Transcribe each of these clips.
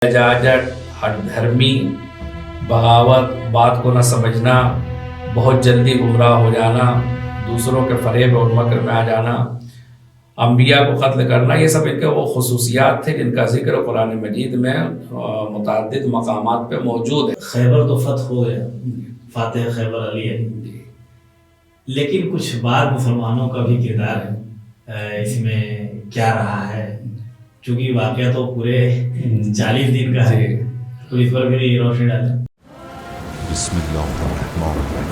لجاجت، ہٹ دھرمی، بغاوت، بات کو نہ سمجھنا، بہت جلدی گمراہ ہو جانا، دوسروں کے فریب اور مکر میں آ جانا، انبیاء کو قتل کرنا، یہ سب ان کے وہ خصوصیات تھے جن کا ذکر قرآن مجید میں متعدد مقامات پہ موجود ہے۔ خیبر تو فتح ہو گیا، فاتح خیبر علی ہے، لیکن کچھ بعد مسلمانوں کا بھی کردار ہے اس میں کیا رہا ہے، چونکہ واقعہ تو پورے 40 دن کا ہے، تو اس پر بھی روشنی ڈالیں۔ بسم اللہ الرحمن الرحیم۔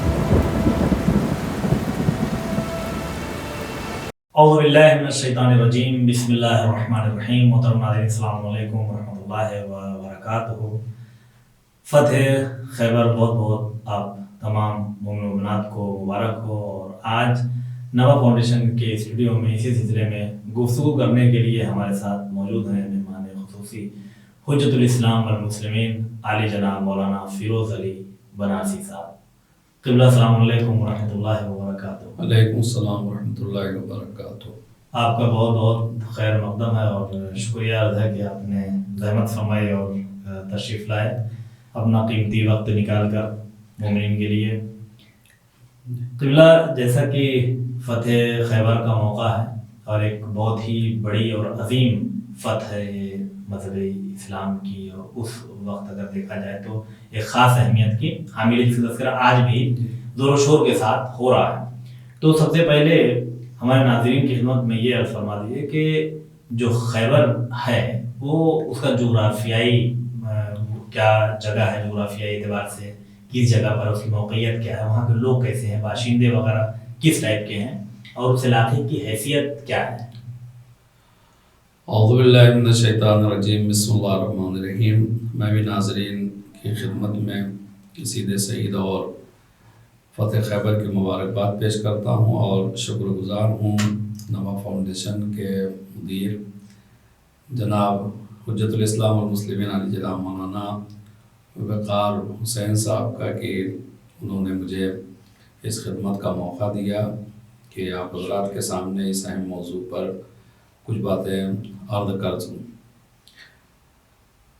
اعوذ باللہ من الشیطان الرجیم، بسم اللہ الرحمن الرحیم۔ محترم ناظرین، السلام علیکم ورحمۃ اللہ وبرکاتہ۔ فتح خیبر بہت بہت آپ تمام مومن و مومنات کو مبارک ہو، اور آج نوا فاؤنڈیشن کے اسٹوڈیو میں اسی سلسلے میں گفتگو کرنے کے لیے ہمارے ساتھ موجود ہیں مہمان خصوصی حجت الاسلام والمسلمین عالی جناب مولانا فیروز علی بنارسی صاحب۔ قبلہ السلام علیکم ورحمۃ اللہ وبرکاتہ۔ وعلیکم السلام ورحمۃ اللہ وبرکاتہ۔ آپ کا بہت بہت خیر مقدم ہے، اور شکریہ عرض ہے کہ آپ نے زحمت فرمائی اور تشریف لائے، اپنا قیمتی وقت نکال کر مومنین کے لیے۔ قبلہ، جیسا کہ فتح خیبر کا موقع ہے اور ایک بہت ہی بڑی اور عظیم فتح ہے یہ مذہب اسلام کی، اور اس وقت اگر دیکھا جائے تو ایک خاص اہمیت کی حامل، جس کا تذکرہ آج بھی زور و شور کے ساتھ ہو رہا ہے۔ تو سب سے پہلے ہمارے ناظرین کی خدمت میں یہ عرض فرما دیجیے کہ جو خیبر ہے وہ اس کا جغرافیائی کیا جگہ ہے، جغرافیائی اعتبار سے کس جگہ پر اس کی موقعیت کیا ہے، وہاں کے لوگ کیسے ہیں، باشندے وغیرہ کس ٹائپ کے ہیں، اور اس علاقے کی حیثیت کیا ہے؟ اعوذ باللہ من الشیطان الرجیم، بسم اللہ الرحمن الرحیم۔ میں بھی ناظرین کی خدمت میں قصیدہ سعید اور فتح خیبر کی مبارکباد پیش کرتا ہوں، اور شکر گزار ہوں نوا فاؤنڈیشن کے مدیر جناب حجت الاسلام والمسلمین علی جناب مولانا وقار حسین صاحب کا کہ انہوں نے مجھے اس خدمت کا موقع دیا کہ آپ حضرات کے سامنے اس اہم موضوع پر کچھ باتیں عرض کر سوں۔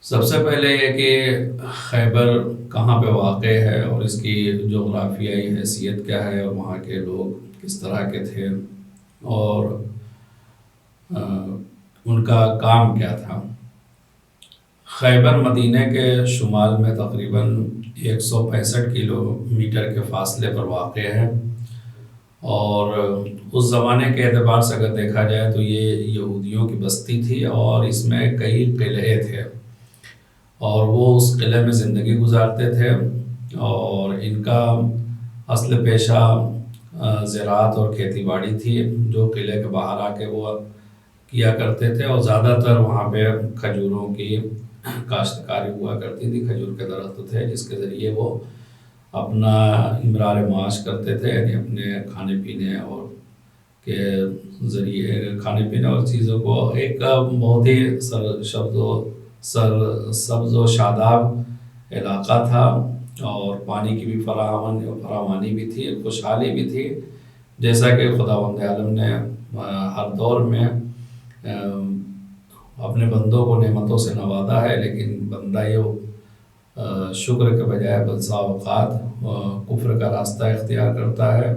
سب سے پہلے یہ کہ خیبر کہاں پہ واقع ہے اور اس کی جغرافیائی حیثیت کیا ہے، اور وہاں کے لوگ کس طرح کے تھے اور ان کا کام کیا تھا۔ خیبر مدینہ کے شمال میں تقریباً 165 کلومیٹر کے فاصلے پر واقع ہے، اور اس زمانے کے اعتبار سے اگر دیکھا جائے تو یہ یہودیوں کی بستی تھی، اور اس میں کئی قلعے تھے، اور وہ اس قلعے میں زندگی گزارتے تھے، اور ان کا اصل پیشہ زراعت اور کھیتی باڑی تھی، جو قلعے کے باہر آ کے وہ کیا کرتے تھے، اور زیادہ تر وہاں پہ کھجوروں کی کاشتکاری ہوا کرتی تھی، کھجور کے درخت تھے جس کے ذریعے وہ اپنا امرار معاش کرتے تھے، یعنی اپنے کھانے پینے اور کے ذریعے کھانے پینے اور چیزوں کو ایک بہت ہی سبز و شاداب علاقہ تھا، اور پانی کی بھی فراوانی بھی تھی، خوشحالی بھی تھی، جیسا کہ خداوند عالم نے ہر دور میں اپنے بندوں کو نعمتوں سے نوازا ہے، لیکن بندہ یہ شکر کے بجائے بسا اوقات کفر کا راستہ اختیار کرتا ہے،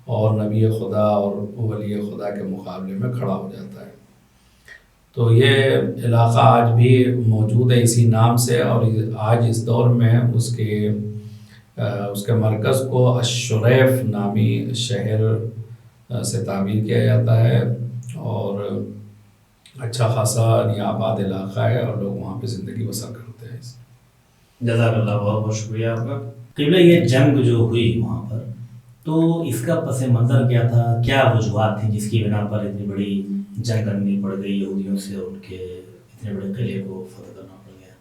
اور نبی خدا اور ولی خدا کے مقابلے میں کھڑا ہو جاتا ہے۔ تو یہ علاقہ آج بھی موجود ہے اسی نام سے، اور آج اس دور میں اس کے مرکز کو الشریف نامی شہر سے تعبیر کیا جاتا ہے، اور اچھا خاصا آباد علاقہ ہے، اور لوگ وہاں پہ زندگی بسر کرتے ہیں۔ جزاک اللہ، بہت بہت شکریہ آپ کا۔ قبلہ، یہ جنگ جو ہوئی وہاں پر، تو اس کا پس منظر کیا تھا، کیا وجوہات تھیں جس کی بنا پر اتنی بڑی جنگ کرنی پڑ گئی یہودیوں سے، اور ان کے اتنے بڑے قلعے کو فتح کرنا پڑ گیا؟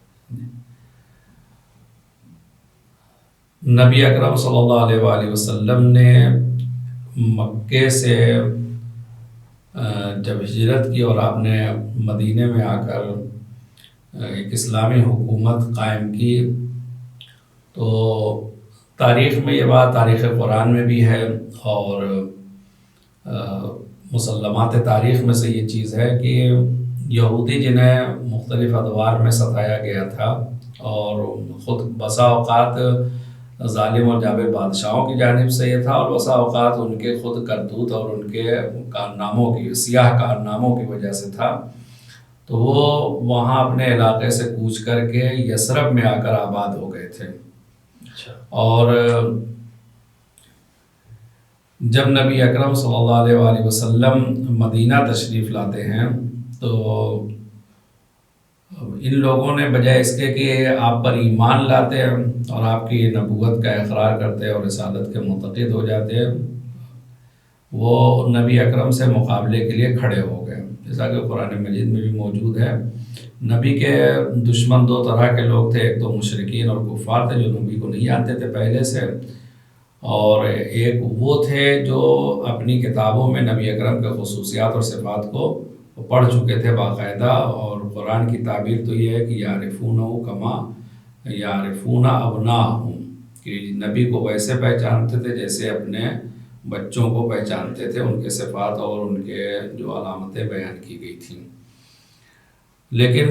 نبی اکرم صلی اللہ علیہ وآلہ وسلم نے مکے سے جب ہجرت کی اور آپ نے مدینہ میں آ کر ایک اسلامی حکومت قائم کی، تو تاریخ میں یہ بات تاریخ قرآن میں بھی ہے، اور مسلمات تاریخ میں سے یہ چیز ہے کہ یہودی جنہیں مختلف ادوار میں ستایا گیا تھا اور خود بسا اوقات ظالم اور جابر بادشاہوں کی جانب سے یہ تھا، اور بسا اوقات ان کے خود کرتوت اور ان کے کارناموں کی سیاہ کارناموں کی وجہ سے تھا، تو وہ وہاں اپنے علاقے سے کوچ کر کے یثرب میں آ کر آباد ہو گئے تھے۔ اور جب نبی اکرم صلی اللہ علیہ وآلہ وسلم مدینہ تشریف لاتے ہیں تو ان لوگوں نے بجائے اس کے کہ آپ پر ایمان لاتے ہیں اور آپ کی نبوت کا اقرار کرتے اور رسالت کے معتقد ہو جاتے ہیں، وہ نبی اکرم سے مقابلے کے لیے کھڑے ہو گئے، جیسا کہ قرآن مجید میں بھی موجود ہے۔ نبی کے دشمن دو طرح کے لوگ تھے، ایک تو مشرکین اور کفار تھے جو نبی کو نہیں جانتے تھے پہلے سے، اور ایک وہ تھے جو اپنی کتابوں میں نبی اکرم کے خصوصیات اور صفات کو پڑھ چکے تھے باقاعدہ، اور قرآن کی تعبیر تو یہ ہے کہ یعرفونہ کما یعرفون ابناءہم، کہ نبی کو ویسے پہچانتے تھے جیسے اپنے بچوں کو پہچانتے تھے، ان کے صفات اور ان کے جو علامتیں بیان کی گئی تھیں۔ لیکن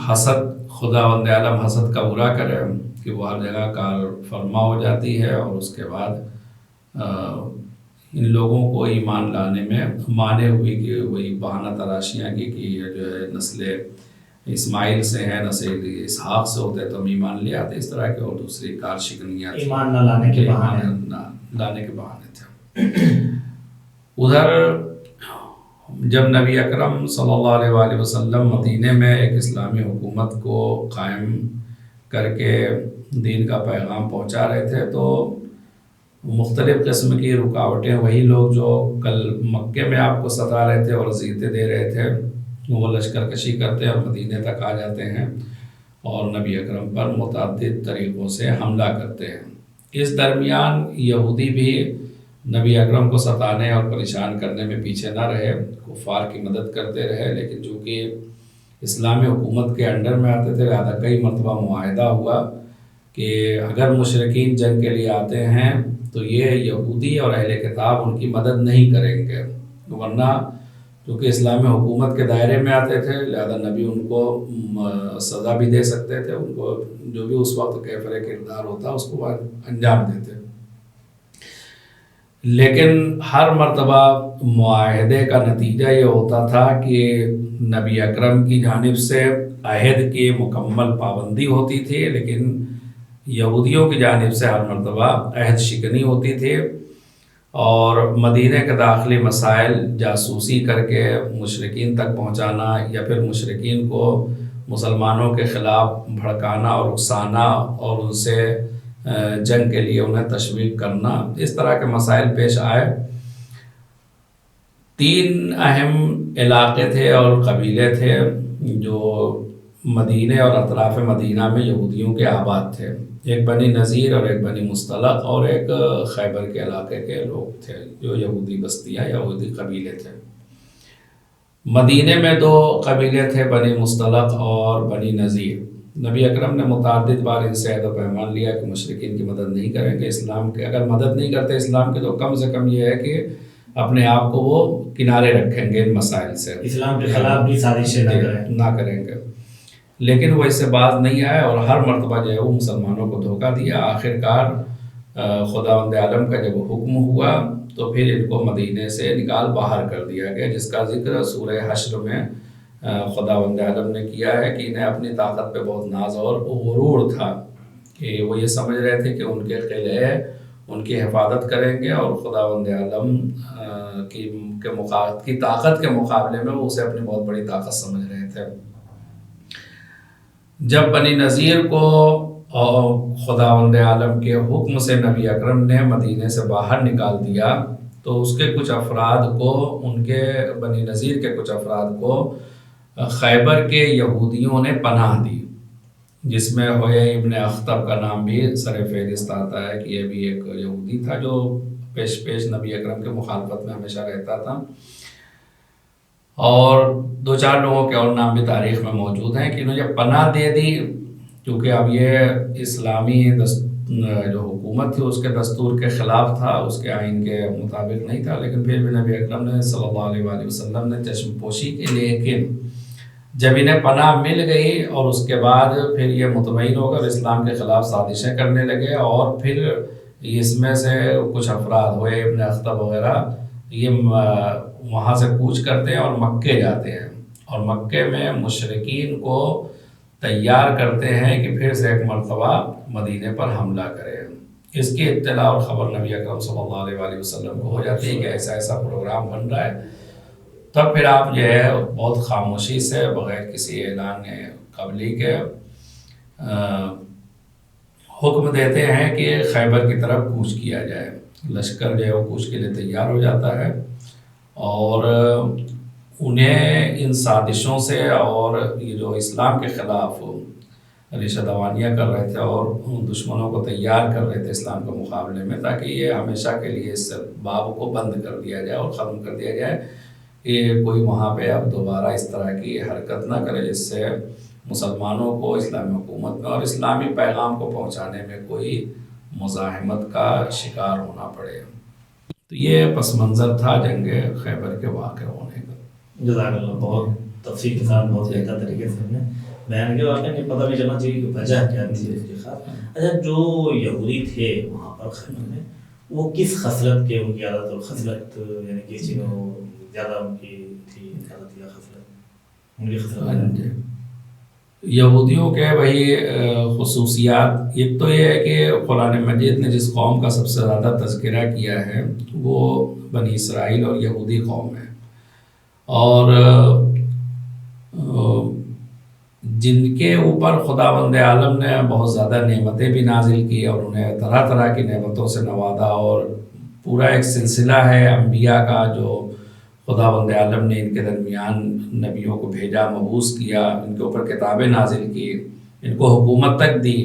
حسد، خداوند عالم حسد کا برا کرے کہ وہ ہر جگہ کار فرما ہو جاتی ہے، اور اس کے بعد ان لوگوں کو ایمان لانے میں مانے ہوئی کہ وہی بہانہ تراشیاں کی کہ یہ جو ہے نسل اسماعیل سے ہے، نسل اسحاق سے ہوتے تو ہم ایمان لے آتے، اس طرح کے اور دوسری کار شکنیاں ایمان نہ لانے کے بہانے تھے۔ ادھر جب نبی اکرم صلی اللہ علیہ وآلہ وسلم مدینے میں ایک اسلامی حکومت کو قائم کر کے دین کا پیغام پہنچا رہے تھے تو مختلف قسم کی رکاوٹیں، وہی لوگ جو کل مکے میں آپ کو ستا رہے تھے اور اذیتیں دے رہے تھے، وہ لشکر کشی کرتے اور مدینے تک آ جاتے ہیں اور نبی اکرم پر متعدد طریقوں سے حملہ کرتے ہیں۔ اس درمیان یہودی بھی نبی اکرم کو ستانے اور پریشان کرنے میں پیچھے نہ رہے، کفار کی مدد کرتے رہے، لیکن چونکہ اسلامی حکومت کے انڈر میں آتے تھے لہٰذا کئی مرتبہ معاہدہ ہوا کہ اگر مشرکین جنگ کے لیے آتے ہیں تو یہ یہودی اور اہل کتاب ان کی مدد نہیں کریں گے، ورنہ کیونکہ اسلامی حکومت کے دائرے میں آتے تھے لہذا نبی ان کو سزا بھی دے سکتے تھے، ان کو جو بھی اس وقت کیفر کردار ہوتا اس کو انجام دیتے۔ لیکن ہر مرتبہ معاہدے کا نتیجہ یہ ہوتا تھا کہ نبی اکرم کی جانب سے عہد کی مکمل پابندی ہوتی تھی، لیکن یہودیوں کی جانب سے ہر مرتبہ عہد شکنی ہوتی تھی، اور مدینہ کے داخلی مسائل جاسوسی کر کے مشرکین تک پہنچانا یا پھر مشرکین کو مسلمانوں کے خلاف بھڑکانا اور اکسانا اور ان سے جنگ کے لیے انہیں تشویق کرنا، اس طرح کے مسائل پیش آئے۔ 3 اہم علاقے تھے اور قبیلے تھے جو مدینہ اور اطراف مدینہ میں یہودیوں کے آباد تھے، ایک بنی نذیر اور ایک بنی مصطلق اور ایک خیبر کے علاقے کے لوگ تھے جو یہودی بستیاں یہودی قبیلے تھے۔ مدینہ میں 2 قبیلے تھے، بنی مصطلق اور بنی نذیر۔ نبی اکرم نے متعدد بار ان سے عہد و پیمان لیا کہ مشرکین کی مدد نہیں کریں گے، اسلام کے اگر مدد نہیں کرتے اسلام کے تو کم سے کم یہ ہے کہ اپنے آپ کو وہ کنارے رکھیں گے ان مسائل سے، اسلام کے خلاف بھی سازشیں نہ کریں گے، لیکن وہ اس سے باز نہیں آئے اور ہر مرتبہ جو ہے وہ مسلمانوں کو دھوکہ دیا۔ آخرکار خداوند عالم کا جب حکم ہوا تو پھر ان کو مدینے سے نکال باہر کر دیا گیا، جس کا ذکر سورہ حشر میں خداوند عالم نے کیا ہے کہ انہیں اپنی طاقت پہ بہت ناز اور غرور تھا کہ وہ یہ سمجھ رہے تھے کہ ان کے قلعے ان کی حفاظت کریں گے، اور خداوند عالم کی طاقت کے مقابلے میں وہ اسے اپنی بہت بڑی طاقت سمجھ رہے تھے۔ جب بنی نذیر کو خداوند عالم کے حکم سے نبی اکرم نے مدینے سے باہر نکال دیا تو اس کے کچھ افراد کو، ان کے بنی نذیر کے کچھ افراد کو خیبر کے یہودیوں نے پناہ دی، جس میں ہوئے ابن اخطب کا نام بھی سر فہرست آتا ہے کہ یہ بھی ایک یہودی تھا جو پیش نبی اکرم کے مخالفت میں ہمیشہ رہتا تھا، اور 2-4 لوگوں کے اور نام بھی تاریخ میں موجود ہیں کہ انہوں نے پناہ دے دی، کیونکہ اب یہ اسلامی جو حکومت تھی اس کے دستور کے خلاف تھا، اس کے آئین کے مطابق نہیں تھا، لیکن پھر بھی نبی اکرم نے صلی اللہ علیہ وآلہ وسلم نے چشم پوشی کی، لیکن جب انہیں پناہ مل گئی اور اس کے بعد پھر یہ مطمئن ہو کر اسلام کے خلاف سازشیں کرنے لگے، اور پھر اس میں سے کچھ افراد ہوئے ابن اخطب وغیرہ، یہ وہاں سے کوچ کرتے ہیں اور مکے جاتے ہیں، اور مکے میں مشرکین کو تیار کرتے ہیں کہ پھر سے ایک مرتبہ مدینے پر حملہ کریں۔ اس کی اطلاع اور خبر نبی اکرم صلی اللہ علیہ وآلہ وسلم کو ہو جاتی ہے کہ ایسا ایسا پروگرام بن رہا ہے۔ تب پھر آپ جو ہے بہت خاموشی سے بغیر کسی اعلان قبلی کے حکم دیتے ہیں کہ خیبر کی طرف کوچ کیا جائے۔ لشکر جو ہے وہ کوچ کے لیے تیار ہو جاتا ہے، اور انہیں ان سازشوں سے اور یہ جو اسلام کے خلاف ریشہ دوانیاں کر رہے تھے اور دشمنوں کو تیار کر رہے تھے اسلام کے مقابلے میں، تاکہ یہ ہمیشہ کے لیے اس باب کو بند کر دیا جائے اور ختم کر دیا جائے کہ کوئی وہاں پہ اب دوبارہ اس طرح کی حرکت نہ کرے جس سے مسلمانوں کو اسلامی حکومت میں اور اسلامی پیغام کو پہنچانے میں کوئی مزاحمت کا شکار ہونا پڑے۔ تو یہ پس منظر تھا جنگ خیبر کے واقع ہونے کا۔ جزاک اللہ، بہت تفصیل کے ساتھ بہت بہتر طریقے سے ہم نے بیان کیا، واقعی نہیں پتہ بھی چلنا چاہیے کہ وجہ کیا تھی اس کے خاص۔ اچھا، جو یہودی تھے وہاں پر خیبر میں، وہ کس خصلت کے، ان کی عادت اور خصلت، یعنی کس چیز میں زیادہ ان کی تھی عادت یا خصلت، ان کی خصلت؟ یہودیوں کے وہی خصوصیات، ایک تو یہ ہے کہ قرآن مجید نے جس قوم کا سب سے زیادہ تذکرہ کیا ہے وہ بنی اسرائیل اور یہودی قوم ہے، اور جن کے اوپر خداوند عالم نے بہت زیادہ نعمتیں بھی نازل کی اور انہیں طرح طرح کی نعمتوں سے نوازا، اور پورا ایک سلسلہ ہے انبیاء کا جو خداوند عالم نے ان کے درمیان نبیوں کو بھیجا، مبعوث کیا، ان کے اوپر کتابیں نازل کی، ان کو حکومت تک دی،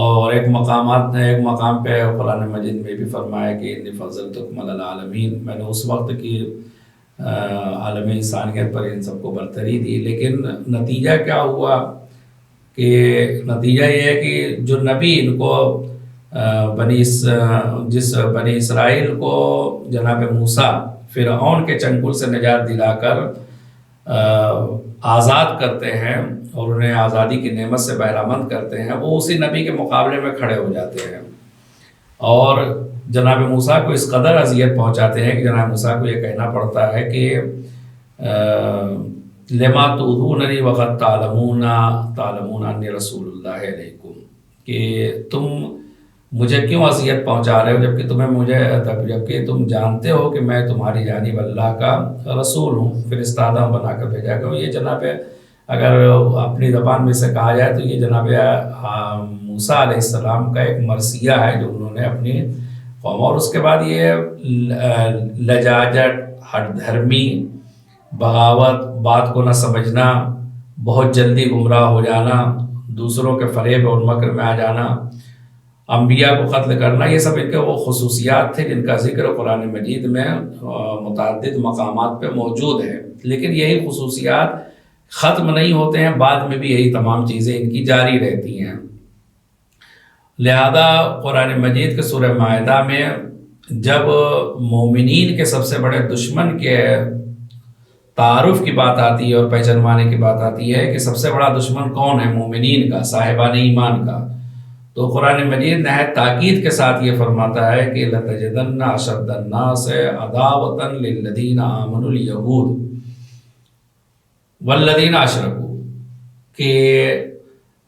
اور ایک مقام پہ قرآن مجید میں بھی فرمایا کہ انی فضلتکم علی العالمین، میں نے اس وقت کی عالم انسانیت پر ان سب کو برتری دی۔ لیکن نتیجہ کیا ہوا کہ نتیجہ یہ ہے کہ جو نبی ان کو جس بنی اسرائیل کو جناب موسیٰ فرعون کے چنگل سے نجات دلا کر آزاد کرتے ہیں اور انہیں آزادی کی نعمت سے بہرامند کرتے ہیں، وہ اسی نبی کے مقابلے میں کھڑے ہو جاتے ہیں اور جناب موسیٰ کو اس قدر اذیت پہنچاتے ہیں کہ جناب موسیٰ کو یہ کہنا پڑتا ہے کہ لما تؤذوننی وقد تعلمون انی رسول اللہ علیکم، کہ تم مجھے کیوں اذیت پہنچا رہے ہو جبکہ تم جانتے ہو کہ میں تمہاری جانب اللہ کا رسول ہوں، فرستادہ بنا کر بھیجا گیا۔ یہ جناب اگر اپنی زبان میں سے کہا جائے تو یہ جناب موسیٰ علیہ السلام کا ایک مرثیہ ہے جو انہوں نے اپنی قوم، اور اس کے بعد یہ لجاجت، ہٹ دھرمی، بغاوت، بات کو نہ سمجھنا، بہت جلدی گمراہ ہو جانا، دوسروں کے فریب اور مکر میں آ جانا، انبیاء کو قتل کرنا، یہ سب ان کے وہ خصوصیات تھے جن کا ذکر قرآن مجید میں متعدد مقامات پہ موجود ہے۔ لیکن یہی خصوصیات ختم نہیں ہوتے ہیں، بعد میں بھی یہی تمام چیزیں ان کی جاری رہتی ہیں۔ لہذا قرآن مجید کے سورہ مائدہ میں جب مومنین کے سب سے بڑے دشمن کے تعارف کی بات آتی ہے اور پہچانوانے کی بات آتی ہے کہ سب سے بڑا دشمن کون ہے، مومنین کا، صاحبان ایمان کا، تو قرآن مجید نہایت تاکید کے ساتھ یہ فرماتا ہے کہ لَتَجِدَنَّ أَشَدَّ النَّاسِ عَدَاوَةً لِلَّذِينَ آمَنُوا الْيَهُودُ وَالَّذِينَ أَشْرَكُوا، کہ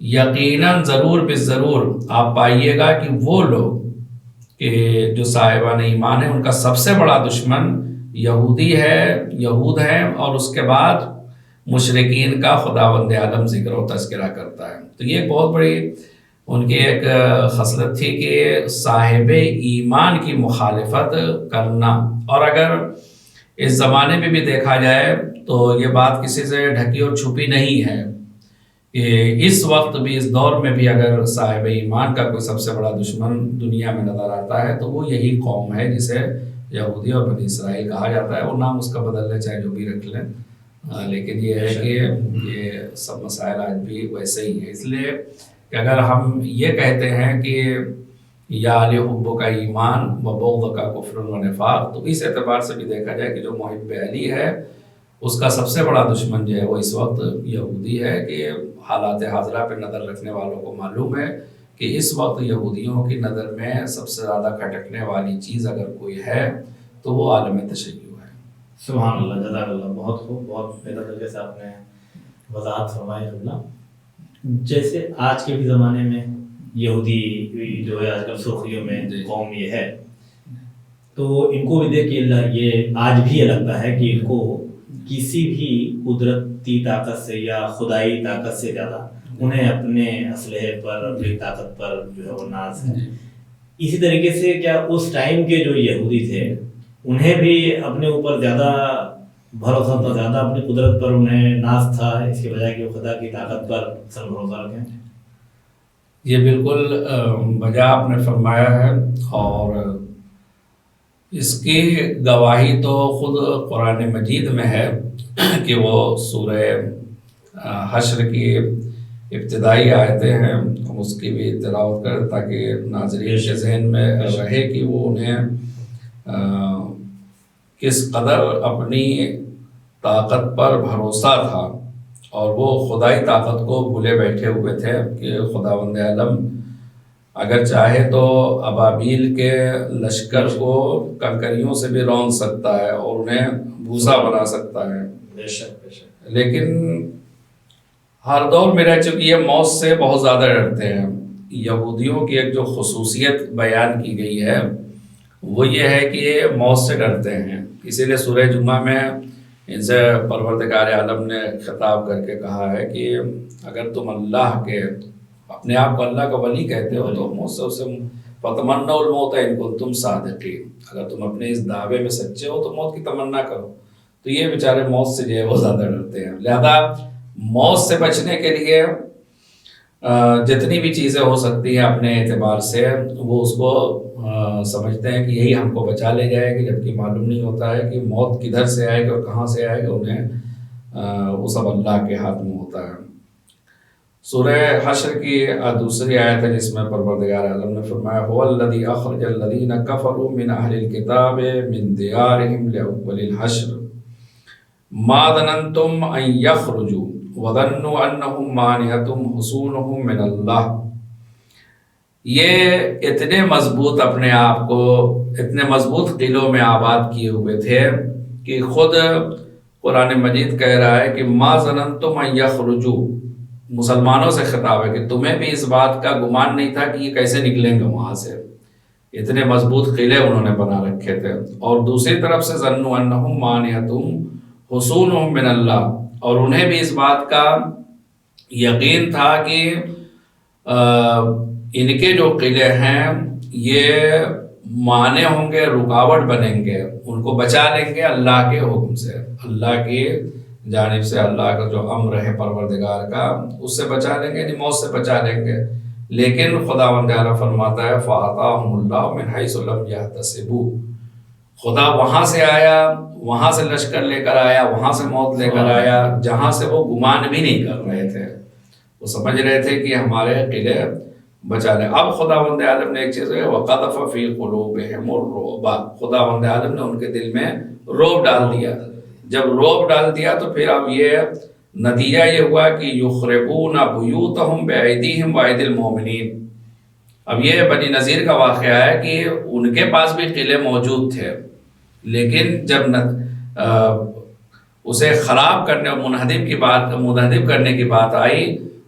یقیناً ضرور بالضرور آپ پائیے گا کہ وہ لوگ کہ جو صاحبان ایمان ہیں ان کا سب سے بڑا دشمن یہود ہیں، اور اس کے بعد مشرکین کا خداوند عالم ذکر و تذکرہ کرتا ہے۔ تو یہ ایک بہت بڑی ان کی ایک خصلت تھی کہ صاحب ایمان کی مخالفت کرنا، اور اگر اس زمانے میں بھی دیکھا جائے تو یہ بات کسی سے ڈھکی اور چھپی نہیں ہے کہ اس وقت بھی، اس دور میں بھی اگر صاحب ایمان کا کوئی سب سے بڑا دشمن دنیا میں نظر آتا ہے تو وہ یہی قوم ہے جسے یہودی اور بنی اسرائیل کہا جاتا ہے۔ وہ نام اس کا بدل لیں چاہے جو بھی رکھ لیں، لیکن یہ ہے کہ یہ سب مسائل آج بھی ویسے ہی ہیں۔ اس لیے کہ اگر ہم یہ کہتے ہیں کہ یا علی حب کا ایمان و بغض کا کفر و نفاق، تو اس اعتبار سے بھی دیکھا جائے کہ جو محب علی ہے اس کا سب سے بڑا دشمن جو ہے وہ اس وقت یہودی ہے کہ حالات حاضرہ پہ نظر رکھنے والوں کو معلوم ہے کہ اس وقت یہودیوں کی نظر میں سب سے زیادہ کھٹکنے والی چیز اگر کوئی ہے تو وہ عالم تشیع ہے۔ سبحان اللہ، جزاک اللہ، بہت خوب، بہت بہتر طریقے سے آپ نے وضاحت فرمائی قبلہ۔ جیسے آج کے بھی زمانے میں یہودی جو ہے آج کل سرخیوں میں قوم یہ ہے، تو ان کو بھی دیکھ کے یہ آج بھی یہ لگتا ہے کہ ان کو کسی بھی قدرتی طاقت سے یا خدائی طاقت سے زیادہ انہیں اپنے اسلحے پر، اپنی طاقت پر جو ہے وہ ناز ہے۔ اسی طریقے سے کیا اس ٹائم کے جو یہودی تھے انہیں بھی اپنے اوپر زیادہ بھروسہ تھا، زیادہ اپنی قدرت پر انہیں ناز تھا، اس کے بجائے کہ وہ خدا کی طاقت پر اصل بھروسہ رکھیں؟ یہ بالکل بجا آپ نے فرمایا ہے، اور اس کی گواہی تو خود قرآن مجید میں ہے کہ وہ سورہ حشر کی ابتدائی آیتیں ہیں، ہم اس کی بھی تلاوت کریں تاکہ ناظرین کے ذہن میں رہے کہ وہ انہیں کس قدر اپنی طاقت پر بھروسہ تھا، اور وہ خدائی طاقت کو بھولے بیٹھے ہوئے تھے کہ خداوند عالم اگر چاہے تو ابابیل کے لشکر کو کنکریوں سے بھی رون سکتا ہے اور انہیں بھوسا بنا سکتا ہے۔ بے شک بے شک۔ لیکن ہر دور میں رہ چکی ہے، موت سے بہت زیادہ ڈرتے ہیں۔ یہودیوں کی ایک جو خصوصیت بیان کی گئی ہے وہ یہ ہے کہ یہ موت سے ڈرتے ہیں، اسی لیے سورہ جمعہ میں ان سے پروردگار عالم نے خطاب کر کے کہا ہے کہ اگر تم اللہ کے اپنے آپ کو اللہ کا ولی کہتے ہو تو موت سے اسے فتمنوا الموت ان کنتم صادقین، اگر تم اپنے اس دعوے میں سچے ہو تو موت کی تمنا کرو۔ تو یہ بیچارے موت سے جو ہے وہ زیادہ ڈرتے ہیں، لہذا موت سے بچنے کے لیے جتنی بھی چیزیں ہو سکتی ہیں اپنے اعتبار سے وہ اس کو سمجھتے ہیں کہ یہی ہم کو بچا لے جائے گی، جبکہ معلوم نہیں ہوتا ہے کہ موت کدھر سے آئے گی اور کہاں سے آئے گی، انہیں وہ سب اللہ کے ہاتھ میں ہوتا ہے۔ سورہ حشر کی دوسری آیت ہے جس میں پروردگار عالم نے فرمایا هو الذی اخرج الذین کفروا من اہل الکتاب من دیارہم لأول الحشر ما ظننتم ان یخرجوا وظنوا انہم مانعتهم حصونہم من اللہ۔ یہ اتنے مضبوط اپنے آپ کو اتنے مضبوط قلعوں میں آباد کیے ہوئے تھے کہ خود قرآن مجید کہہ رہا ہے کہ ما ظننتم ان یخرجوا، مسلمانوں سے خطاب ہے کہ تمہیں بھی اس بات کا گمان نہیں تھا کہ یہ کیسے نکلیں گے وہاں سے، اتنے مضبوط قلعے انہوں نے بنا رکھے تھے۔ اور دوسری طرف سے ظنوا انہم مانعتهم حصونہم من اللہ، اور انہیں بھی اس بات کا یقین تھا کہ ان کے جو قلعے ہیں یہ مانع ہوں گے، رکاوٹ بنیں گے، ان کو بچا لیں گے اللہ کے حکم سے، اللہ کی جانب سے اللہ کا جو امر ہے پروردگار کا اس سے بچا لیں گے، یعنی موت سے بچا لیں گے۔ لیکن خداوند تعالیٰ فرماتا ہے فَأَعْطَاهُمُ اللَّهُ مِنْ حَيْثُ لَمْ يَحْتَسِبُوا، خدا وہاں سے آیا، وہاں سے لشکر لے کر آیا، وہاں سے موت لے کر آیا جہاں سے وہ گمان بھی نہیں کر رہے تھے، وہ سمجھ رہے تھے کہ ہمارے قلعے بچا لیں۔ اب خداوند عالم نے ایک چیز ہے وَقَذَفَ فِي قُلُوبِهِمُ الرُّعْبَ، خداوند عالم نے ان کے دل میں رعب ڈال دیا۔ جب رعب ڈال دیا تو پھر اب یہ نتیجہ یہ ہوا کہ یخربون بیوتہم بأیدیہم وأیدی المؤمنین۔ اب یہ بنی نذیر کا واقعہ ہے کہ ان کے پاس بھی قلعے موجود تھے، لیکن جب اسے خراب کرنے اور منہدم کرنے کی بات آئی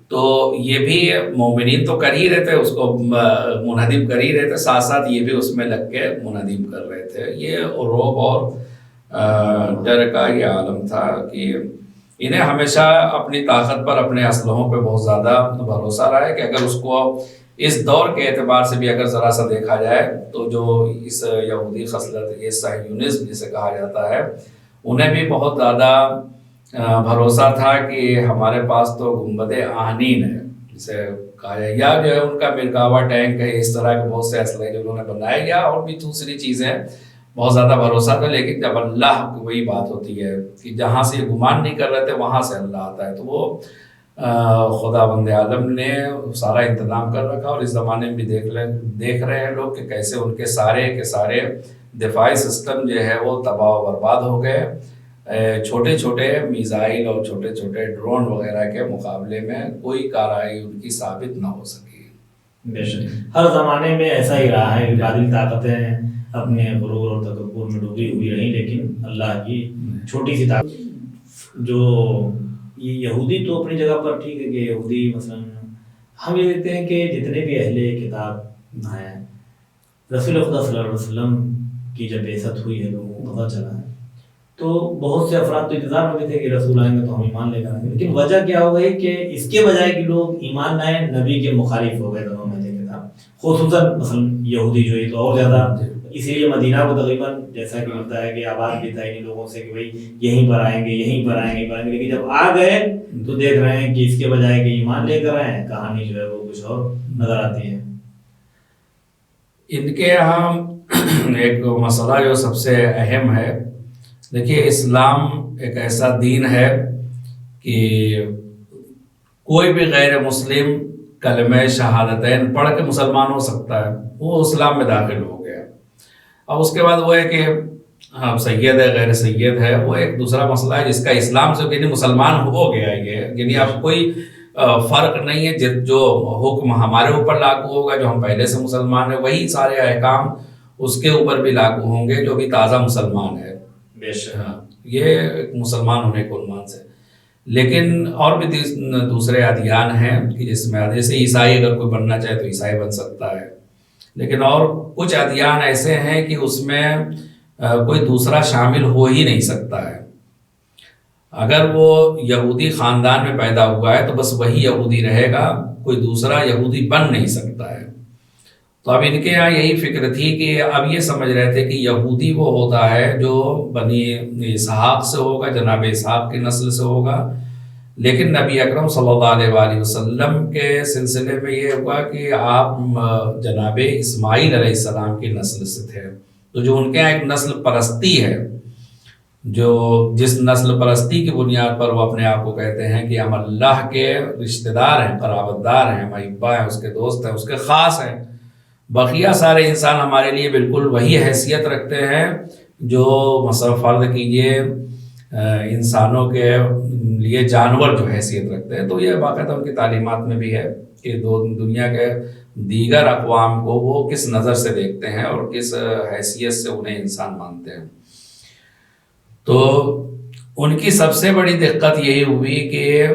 تو یہ بھی مومنین تو کر ہی رہے تھے، اس کو منہدم کر ہی رہے تھے، ساتھ ساتھ یہ بھی اس میں لگ کے منہدم کر رہے تھے۔ یہ رعب اور ڈر کا یہ عالم تھا کہ انہیں ہمیشہ اپنی طاقت پر، اپنے اسلحوں پہ بہت زیادہ بھروسہ رہا ہے کہ اگر اس کو اس دور کے اعتبار سے بھی اگر ذرا سا دیکھا جائے تو جو اس یہودی خصلت، یہ صہیونزم جسے کہا جاتا ہے، انہیں بھی بہت زیادہ بھروسہ تھا کہ ہمارے پاس تو گنبد آہنین ہے جسے کہا جائے، یا جو ہے ان کا مرکاوا ٹینک ہے، اس طرح کے بہت سے اسلحے جو انہوں نے بنائے، یا اور بھی دوسری چیزیں، بہت زیادہ بھروسہ تھا۔ لیکن جب اللہ کی وہی بات ہوتی ہے کہ جہاں سے یہ گمان نہیں کر رہے تھے وہاں سے اللہ آتا ہے، تو وہ خداوند عالم نے سارا انتظام کر رکھا۔ اور اس زمانے میں بھی دیکھ رہے ہیں لوگ کہ کیسے ان کے سارے دفاعی سسٹم جو ہے وہ تباہ و برباد ہو گئے، چھوٹے چھوٹے میزائل اور چھوٹے چھوٹے ڈرون وغیرہ کے مقابلے میں کوئی کارروائی ان کی ثابت نہ ہو سکی۔ بے شک ہر زمانے میں ایسا ہی رہا ہے، بادل طاقتیں اپنے غرور اور تکبر میں ڈوبی ہوئی رہی، لیکن اللہ کی چھوٹی سی طاقت جو یہودی تو اپنی جگہ پر ٹھیک ہے کہ یہودی مثلا ہم یہ دیکھتے ہیں کہ جتنے بھی اہل کتاب ہیں، رسول خدا صلی اللہ علیہ وسلم کی جب بعثت ہوئی ہے لوگوں کو پتہ چلا ہے تو بہت سے افراد تو انتظار میں تھے کہ رسول آئیں گے تو ہم ایمان لے کر آئیں گے، لیکن وجہ کیا ہو گئی کہ اس کے بجائے کہ لوگ ایمان لائیں نبی کے مخالف ہو گئے دونوں میں سے کتاب، خصوصاً مثلا یہودی جو ہے تو اور زیادہ، اسی لیے مدینہ کو تقریباً جیسا کہ ہوتا ہے کہ آواز بھی تھا انہیں لوگوں سے کہ بھائی یہیں پر آئیں گے یہیں پر آئیں گے یہیں پر آئیں گے، لیکن جب آ گئے تو دیکھ رہے ہیں کہ اس کے بجائے کہ ایمان لے کر آئے ہیں کہانی جو ہے وہ کچھ اور نظر آتی ہے۔ ان کے یہاں ایک مسئلہ جو سب سے اہم ہے، دیکھیے اسلام ایک ایسا دین ہے کہ کوئی بھی غیر مسلم کلمہ شہادتین پڑھ کے مسلمان ہو سکتا ہے، وہ اسلام میں داخل ہو گیا۔ اب اس کے بعد وہ ہے کہ سید ہے غیر سید ہے، وہ ایک دوسرا مسئلہ ہے جس کا اسلام سے یعنی مسلمان ہو گیا یہ، یعنی اب کوئی فرق نہیں ہے، جو حکم ہمارے اوپر لاگو ہوگا جو ہم پہلے سے مسلمان ہیں وہی سارے احکام اس کے اوپر بھی لاگو ہوں گے جو بھی تازہ مسلمان ہے۔ بے شک یہ ایک مسلمان ہونے کے عنوان سے، لیکن اور بھی دوسرے ادیان ہیں کہ جس میں جیسے عیسائی اگر کوئی بننا چاہے تو عیسائی بن سکتا ہے، لیکن اور کچھ ادیان ایسے ہیں کہ اس میں کوئی دوسرا شامل ہو ہی نہیں سکتا ہے۔ اگر وہ یہودی خاندان میں پیدا ہوا ہے تو بس وہی یہودی رہے گا، کوئی دوسرا یہودی بن نہیں سکتا ہے۔ تو اب ان کے یہاں یہی فکر تھی کہ اب یہ سمجھ رہے تھے کہ یہودی وہ ہوتا ہے جو بنی اسحاق سے ہوگا، جناب اسحاق کی نسل سے ہوگا، لیکن نبی اکرم صلی اللہ علیہ وآلہ وسلم کے سلسلے میں یہ ہوا کہ آپ جناب اسماعیل علیہ السلام کی نسل سے تھے۔ تو جو ان کے یہاں ایک نسل پرستی ہے، جو جس نسل پرستی کی بنیاد پر وہ اپنے آپ کو کہتے ہیں کہ ہم اللہ کے رشتہ دار ہیں، قرابت دار ہیں، ہم احبا ہیں، اس کے دوست ہیں، اس کے خاص ہیں، بقیہ سارے انسان ہمارے لیے بالکل وہی حیثیت رکھتے ہیں جو مثلا فرض کیجئے انسانوں کے لیے جانور جو حیثیت رکھتے ہیں۔ تو یہ باقاعدہ ان کی تعلیمات میں بھی ہے کہ دنیا کے دیگر اقوام کو وہ کس نظر سے دیکھتے ہیں اور کس حیثیت سے انہیں انسان مانتے ہیں۔ تو ان کی سب سے بڑی دقت یہی ہوئی کہ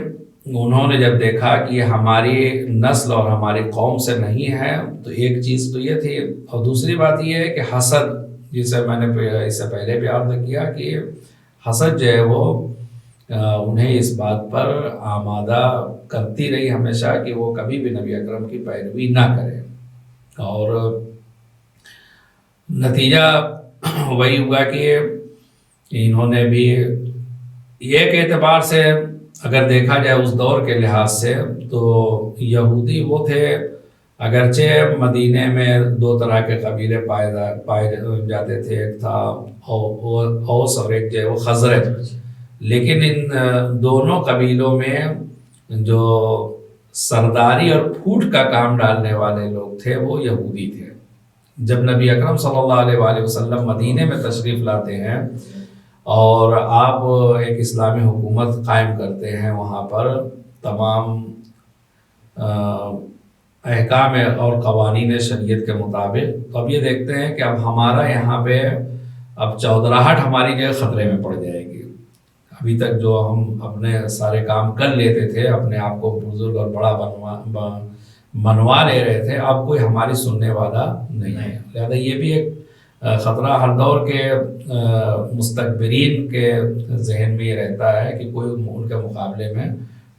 انہوں نے جب دیکھا کہ ہماری نسل اور ہماری قوم سے نہیں ہے تو ایک چیز تو یہ تھی، اور دوسری بات یہ ہے کہ حسد، جسے میں نے اس سے پہلے بھی عرض کیا کہ حسد جو ہے وہ انہیں اس بات پر آمادہ کرتی رہی ہمیشہ کہ وہ کبھی بھی نبی اکرم کی پیروی نہ کرے، اور نتیجہ وہی ہوا کہ انہوں نے بھی ایک اعتبار سے اگر دیکھا جائے اس دور کے لحاظ سے تو یہودی وہ تھے، اگرچہ مدینے میں دو طرح کے قبیلے پائے جاتے تھے، ایک تھا اوس اور ایک جو ہے وہ خزرج، لیکن ان دونوں قبیلوں میں جو سرداری اور پھوٹ کا کام ڈالنے والے لوگ تھے وہ یہودی تھے۔ جب نبی اکرم صلی اللہ علیہ وآلہ وسلم مدینے میں تشریف لاتے ہیں اور آپ ایک اسلامی حکومت قائم کرتے ہیں، وہاں پر تمام احکام اور قوانین شریعت کے مطابق، تو اب یہ دیکھتے ہیں کہ اب ہمارا یہاں پہ اب چودراہٹ ہماری جو خطرے میں پڑ جائے گی۔ ابھی تک جو ہم اپنے سارے کام کر لیتے تھے، اپنے آپ کو بزرگ اور بڑا منوا لے رہے تھے، اب کوئی ہماری سننے والا نہیں ہے۔ لہذا یہ بھی ایک خطرہ ہر دور کے مستکبرین کے ذہن میں یہ رہتا ہے کہ کوئی ان کے مقابلے میں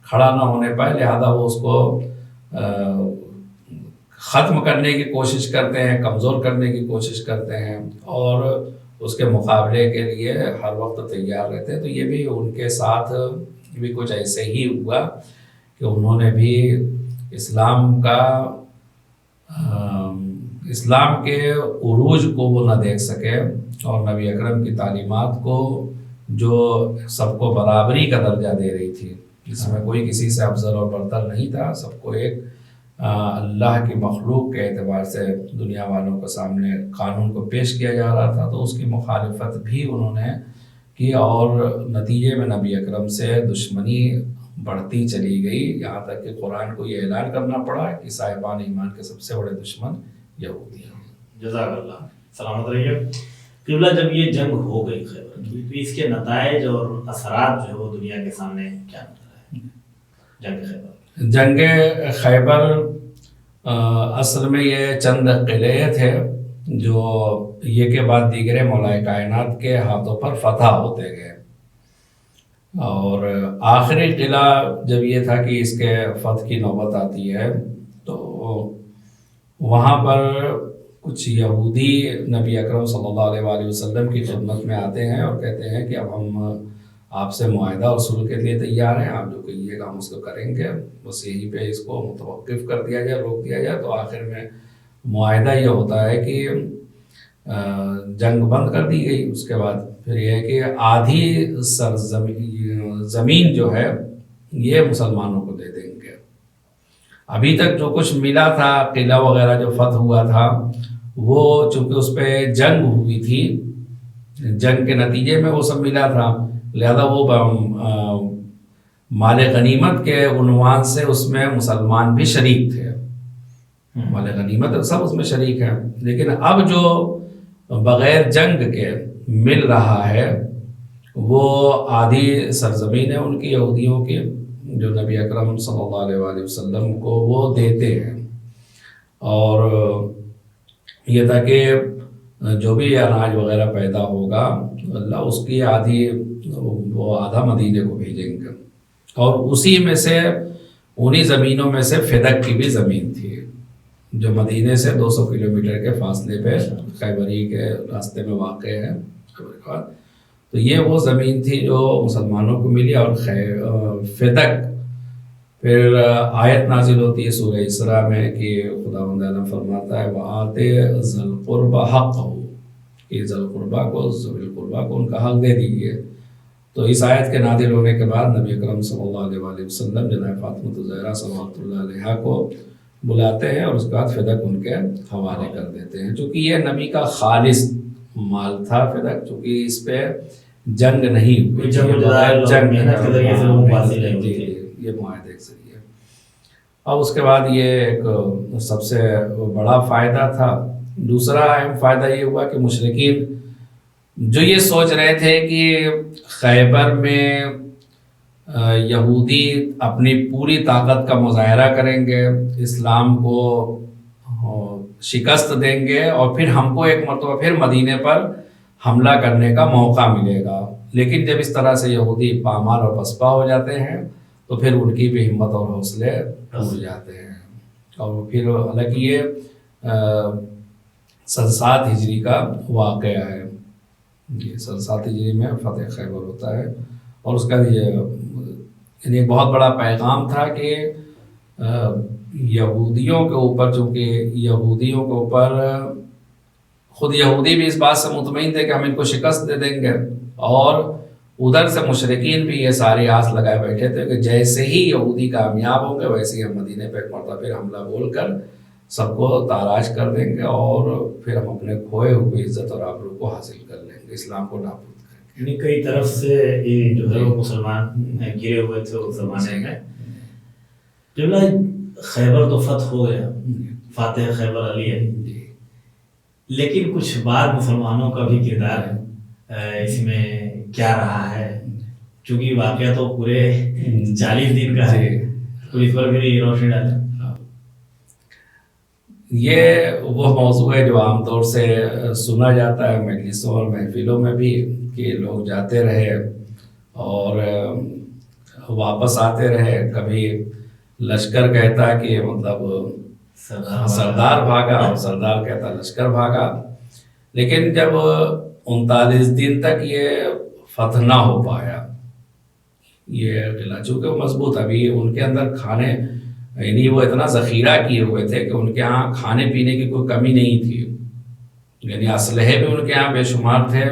کھڑا نہ ہونے پائے، لہذا وہ اس کو ختم کرنے کی کوشش کرتے ہیں، کمزور کرنے کی کوشش کرتے ہیں، اور اس کے مقابلے کے لیے ہر وقت تیار رہتے ہیں۔ تو یہ بھی ان کے ساتھ بھی کچھ ایسے ہی ہوا کہ انہوں نے بھی اسلام کے عروج کو وہ نہ دیکھ سکے، اور نبی اکرم کی تعلیمات کو جو سب کو برابری کا درجہ دے رہی تھی، جس میں کوئی کسی سے افضل اور برتر نہیں تھا، سب کو ایک اللہ کی مخلوق کے اعتبار سے دنیا والوں کے سامنے قانون کو پیش کیا جا رہا تھا، تو اس کی مخالفت بھی انہوں نے کی اور نتیجے میں نبی اکرم سے دشمنی بڑھتی چلی گئی، یہاں تک کہ قرآن کو یہ اعلان کرنا پڑا کہ صاحبان ایمان کے سب سے بڑے دشمن یہودی ہیں۔ جزاک اللہ، سلامت رہیے۔ قبلہ، جب یہ جنگ ہو گئی خیبر کی تو اس کے نتائج اور اثرات جو ہے وہ دنیا کے سامنے کیا نظر آئے؟ جنگ خیبر، جنگ خیبر اصل میں یہ چند قلعے تھے جو یہ کے بعد دیگر مولائے کائنات کے ہاتھوں پر فتح ہوتے گئے، اور آخری قلعہ جب یہ تھا کہ اس کے فتح کی نوبت آتی ہے تو وہاں پر کچھ یہودی نبی اکرم صلی اللہ علیہ وآلہ وسلم کی خدمت میں آتے ہیں اور کہتے ہیں کہ اب ہم آپ سے معاہدہ اور صلح کے لیے تیار ہیں، آپ جو کہیے گا ہم اس کو کریں گے، بس یہیں پہ اس کو متوقف کر دیا جائے، روک دیا جائے۔ تو آخر میں معاہدہ یہ ہوتا ہے کہ جنگ بند کر دی گئی۔ اس کے بعد پھر یہ ہے کہ آدھی زمین جو ہے یہ مسلمانوں کو دے دیں گے۔ ابھی تک جو کچھ ملا تھا، قلعہ وغیرہ جو فتح ہوا تھا، وہ چونکہ اس پہ جنگ ہوئی تھی، جنگ کے نتیجے میں وہ سب ملا تھا، لہذا وہ مال غنیمت کے عنوان سے اس میں مسلمان بھی شریک تھے، مال غنیمت سب اس میں شریک ہیں۔ لیکن اب جو بغیر جنگ کے مل رہا ہے وہ آدھی سرزمین ہے ان کی، یہودیوں کی، جو نبی اکرم صلی اللہ علیہ وآلہ وسلم کو وہ دیتے ہیں، اور یہ تھا کہ جو بھی اناج وغیرہ پیدا ہوگا اللہ اس کی آدھی، وہ آدھا مدینے کو بھیجیں گے، اور اسی میں سے انہی زمینوں میں سے فدق کی بھی زمین تھی جو مدینے سے 200 کلومیٹر کے فاصلے پہ خیبری کے راستے میں واقع ہے۔ تو یہ وہ زمین تھی جو مسلمانوں کو ملی، اور فدق پھر آیت نازل ہوتی ہے سورہ اسراء میں کہ خداوند عالم فرماتا ہے وَآتِ ذَی الْقُرْبَى حَقَّهُ، کہ ذی القربہ کو، ذوی القربہ کو ان کا حق دے دیجیے۔ تو اس آیت کے نازل ہونے کے بعد نبی اکرم صلی اللہ علیہ وآلہ وسلم جناب فاطمۃ الزہرا صلوات اللہ علیہا کو بلاتے ہیں اور اس کے بعد فدق ان کے حوالے کر دیتے ہیں، چونکہ یہ نبی کا خالص مال تھا فدق، چونکہ اس پہ جنگ نہیں ہوئی، یہ معاہدے کے ذریعے۔ اور اس کے بعد یہ ایک سب سے بڑا فائدہ تھا۔ دوسرا اہم فائدہ یہ ہوا کہ مشرکین جو یہ سوچ رہے تھے کہ خیبر میں یہودی اپنی پوری طاقت کا مظاہرہ کریں گے، اسلام کو شکست دیں گے، اور پھر ہم کو ایک مرتبہ پھر مدینے پر حملہ کرنے کا موقع ملے گا، لیکن جب اس طرح سے یہودی پامال اور پسپا ہو جاتے ہیں تو پھر ان کی بھی ہمت اور حوصلے ٹوٹ جاتے ہیں۔ اور پھر حالانکہ یہ 7 ہجری کا واقعہ ہے، یہ 7 ہجری میں فتح خیبر ہوتا ہے، اور اس کا یہ یعنی ایک بہت بڑا پیغام تھا کہ یہودیوں کے اوپر، چونکہ یہودیوں کے اوپر خود یہودی بھی اس بات سے مطمئن تھے کہ ہم ان کو شکست دے دیں گے، اور ادھر سے مشرکین بھی یہ ساری آس لگائے بیٹھے تھے کہ جیسے ہی یہودی کامیاب ہوں گے ویسے ہی ہم مدینے پہ ایک مرتبہ پھر حملہ بول کر سب کو تاراج کر دیں گے، اور پھر ہم اپنے کھوئے ہوئے عزت اور آبرو کو حاصل کر لیں گے، اسلام کو نابود کر یعنی کئی طرف سے یہ جو ہے وہ مسلمان گرے ہوئے تھے اس زمانے میں۔ جب خیبر تو فتح ہو گیا، فاتح خیبر علی ہے، لیکن کچھ بعد مسلمانوں کا بھی کردار ہے اس میں کیا رہا ہے، چونکہ واقعہ تو پورے 40 دن کا ہے، تو اس پر بھی روشنی ڈالیں۔ یہ وہ موضوع ہے جو عام طور سے سنا جاتا ہے مجلسوں اور محفلوں میں بھی، کہ لوگ جاتے رہے اور واپس آتے رہے، کبھی لشکر کہتا کہ مطلب سردار بھاگا، اور سردار کہتا لشکر بھاگا، لیکن جب 39 دن تک یہ فتح نہ ہو پایا یہ قلعہ، چونکہ مضبوط، ابھی ان کے اندر کھانے، یعنی وہ اتنا ذخیرہ کیے ہوئے تھے کہ ان کے ہاں کھانے پینے کی کوئی کمی نہیں تھی، یعنی اسلحے بھی ان کے ہاں بے شمار تھے،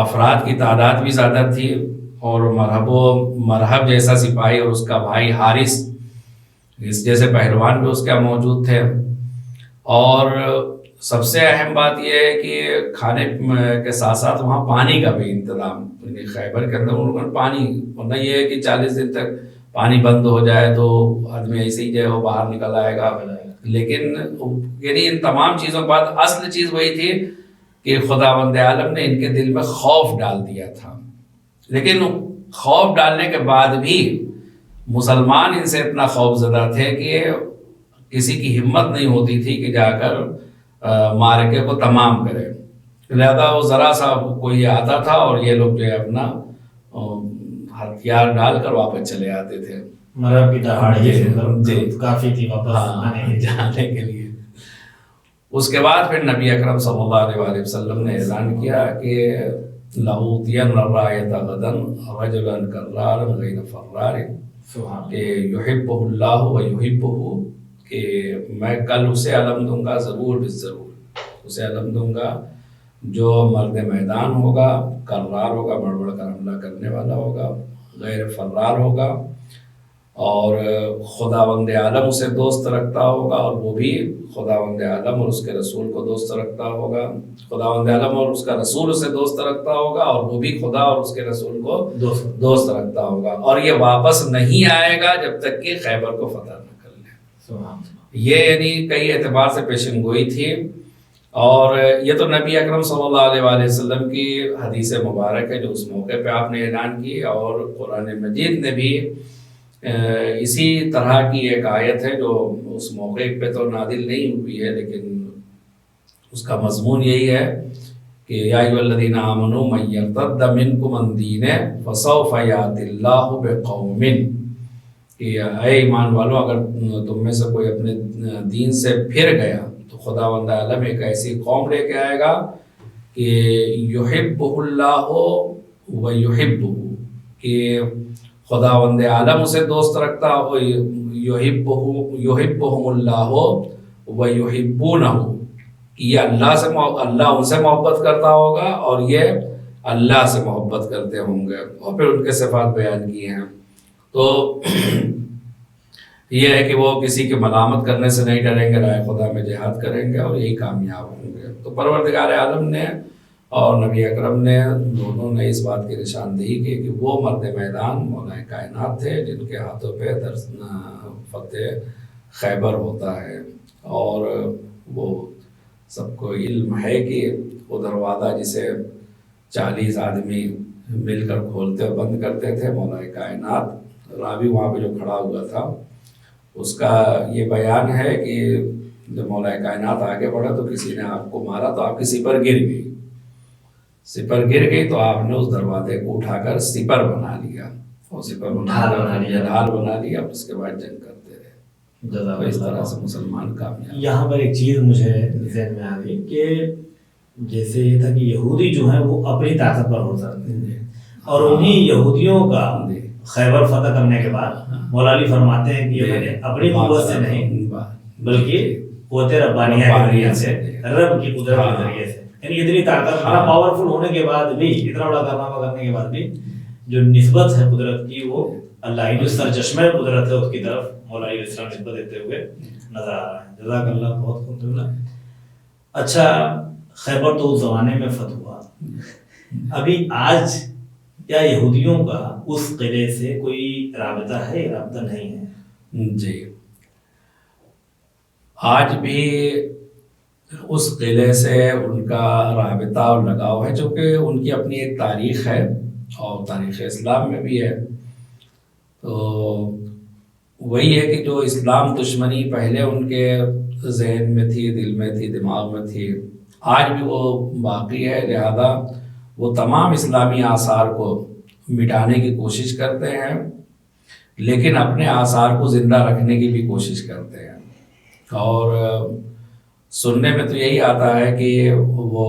افراد کی تعداد بھی زیادہ تھی، اور مرحب جیسا سپاہی اور اس کا بھائی حارث اس جیسے پہلوان بھی اس کے موجود تھے، اور سب سے اہم بات یہ ہے کہ کھانے کے ساتھ ساتھ وہاں پانی کا بھی انتظام، یعنی خیبر کے اندر ان کو پانی، ورنہ یہ ہے کہ 40 دن تک پانی بند ہو جائے تو آدمی ایسے ہی جو ہے وہ باہر نکل آئے گا. لیکن یعنی ان تمام چیزوں کے بعد اصل چیز وہی تھی کہ خداوند عالم نے ان کے دل میں خوف ڈال دیا تھا. لیکن خوف ڈالنے کے بعد بھی مسلمان ان سے اتنا خوف زدہ تھے کہ کسی کی ہمت نہیں ہوتی تھی کہ جا کر معرکے کو تمام کرے. لہذا وہ ذرا سا کوئی آتا تھا اور یہ لوگ جو ہے اپنا ہتھیار ڈال کر واپس چلے آتے تھے. مرب کی دہاڑ کافی تھی واپس جانے کے لیے. اس کے بعد پھر نبی اکرم صلی اللہ علیہ وسلم نے اعلان کیا کہ لَأُوتِيَنَّ الرَّايَةَ غَدًا رَجُلًا كَرَّارًا غَيْرَ فَرَّارٍ، کہ يُحِبُّهُ اللَّهُ وَيُحِبُّهُ، کہ میں کل اسے علم دوں گا، ضرور اسے علم دوں گا جو مرد میدان ہوگا، کرار ہوگا، بڑھ بڑھ کر حملہ کرنے والا ہوگا، غیر فرار ہوگا، اور خداوند عالم اسے دوست رکھتا ہوگا اور وہ بھی خداوند عالم اور اس کے رسول کو دوست رکھتا ہوگا. خداوند عالم اور اس کا رسول اسے دوست رکھتا ہوگا اور وہ بھی خدا اور اس کے رسول کو دوست رکھتا ہوگا، اور یہ واپس نہیں آئے گا جب تک کہ خیبر کو فتح نہ کر لے. یہ یعنی کئی اعتبار سے پیشن گوئی تھی. اور یہ تو نبی اکرم صلی اللہ علیہ وآلہ وسلم کی حدیث مبارک ہے جو اس موقع پہ آپ نے اعلان کی، اور قرآن مجید نے بھی اسی طرح کی ایک آیت ہے جو اس موقع پہ تو نازل نہیں ہوئی ہے، لیکن اس کا مضمون یہی ہے کہ یا ایھا الذین آمنوا من یرتد منکم عن دینہ فسوف یأتی اللہ بقوم، کہ اے ایمان والو اگر تم میں سے کوئی اپنے دین سے پھر گیا تو خداوند عالم ایک ایسی قوم لے کے آئے گا کہ یحبہ اللہ ویحبہ، کہ خداوند عالم اسے دوست رکھتا ہو، یحبہم اللہ ویحبونہ، کہ یہ اللہ ان سے محبت کرتا ہوگا اور یہ اللہ سے محبت کرتے ہوں گے. اور پھر ان کے صفات بیان کیے ہیں. تو یہ ہے کہ وہ کسی کی ملامت کرنے سے نہیں ڈریں گے، راہ خدا میں جہاد کریں گے اور یہی کامیاب ہوں گے. تو پروردگار عالم نے اور نبی اکرم نے دونوں نے اس بات کی نشاندہی کی کہ وہ مرد میدان مولا کائنات تھے جن کے ہاتھوں پہ فتح خیبر ہوتا ہے. اور وہ سب کو علم ہے کہ وہ دروازہ جسے 40 آدمی مل کر کھولتے اور بند کرتے تھے، مولا کائنات راوی وہاں پہ جو کھڑا ہوا تھا اس کا یہ بیان ہے کہ جب مولا کائنات آگے بڑھا تو کسی نے آپ کو مارا تو آپ کی سپر گر گئی. سپر گر گئی تو آپ نے اس دروازے کو اٹھا کر سپر بنا لیا، اور سپر ڈھال بنا لیا، اس کے بعد جنگ کرتے رہے. اس طرح سے مسلمان کامیاب. یہاں پر ایک چیز مجھے ذہن میں آ گئی کہ جیسے یہ تھا کہ یہودی جو ہیں وہ اپنی طاقت پر ہو سکتے ہیں، اور انہی یہودیوں کا خیبر فتح کرنے کے بعد مولا علی فرماتے ہیں کہ میں نے اپنی قوت سے نہیں بلکہ قوت ربانیہ کے ذریعے سے، رب کی قدرت کے ذریعے سے، یعنی اتنی طاقت، اتنا پاورفل ہونے کے بعد بھی، اتنا بڑا کارنامہ کرنے کے بعد بھی جو نسبت ہے قدرت کی وہ اللہ جو سرچشمہ قدرت ہے اس کی طرف مولا علیہ السلام نسبت دیتے ہوئے نظر آ رہا ہے. جزاک اللہ، بہت خوب. اچھا، خیبر تو اس زمانے میں فتح ہوا، ابھی آج کیا یہودیوں کا اس قلعے سے کوئی رابطہ ہے یا رابطہ نہیں ہے؟ جی، آج بھی اس قلعے سے ان کا رابطہ اور لگاؤ ہے، چونکہ ان کی اپنی ایک تاریخ ہے اور تاریخ اسلام میں بھی ہے. تو وہی ہے کہ جو اسلام دشمنی پہلے ان کے ذہن میں تھی، دل میں تھی، دماغ میں تھی، آج بھی وہ باقی ہے. لہذا وہ تمام اسلامی آثار کو مٹانے کی کوشش کرتے ہیں، لیکن اپنے آثار کو زندہ رکھنے کی بھی کوشش کرتے ہیں. اور سننے میں تو یہی آتا ہے کہ وہ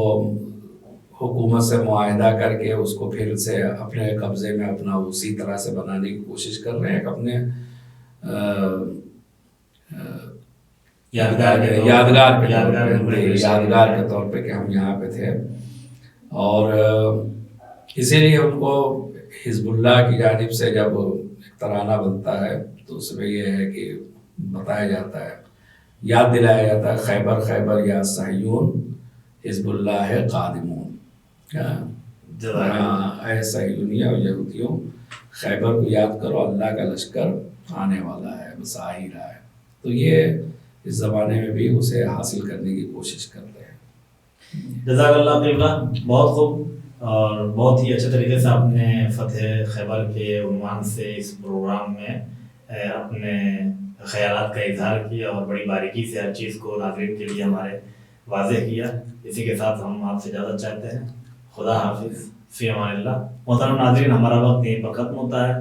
حکومت سے معاہدہ کر کے اس کو پھر سے اپنے قبضے میں اپنا اسی طرح سے بنانے کی کوشش کر رہے ہیں، اپنے یادگار کے طور پہ کہ ہم یہاں پہ تھے. اور اسی لیے ان کو حزب اللہ کی جانب سے جب ایک ترانہ بنتا ہے تو اس میں یہ ہے کہ بتایا جاتا ہے یاد دلایا جاتا ہے خیبر خیبر یا صہیون حزب اللہ قادمون، اے صہیونیہ اور یہودیوں خیبر کو یاد کرو، اللہ کا لشکر آنے والا ہے، بس آ ہی رہا ہے۔ تو یہ اس زمانے میں بھی اسے حاصل کرنے کی کوشش کرتے ہیں۔ جزاک اللہ قبلہ، بہت خوب، اور بہت ہی اچھے طریقے سے آپ نے فتح خیبر کے عنوان سے اس پروگرام میں اپنے خیالات کا اظہار کیا اور بڑی باریکی سے ہر چیز کو ناظرین کے لیے ہمارے واضح کیا۔ اسی کے ساتھ ہم آپ سے اجازت چاہتے ہیں، خدا حافظ، فی امان اللہ۔ محترم ناظرین، ہمارا وقت یہیں پر ختم ہوتا ہے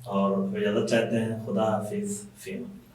اور اجازت چاہتے ہیں، خدا حافظ، فی امان اللہ۔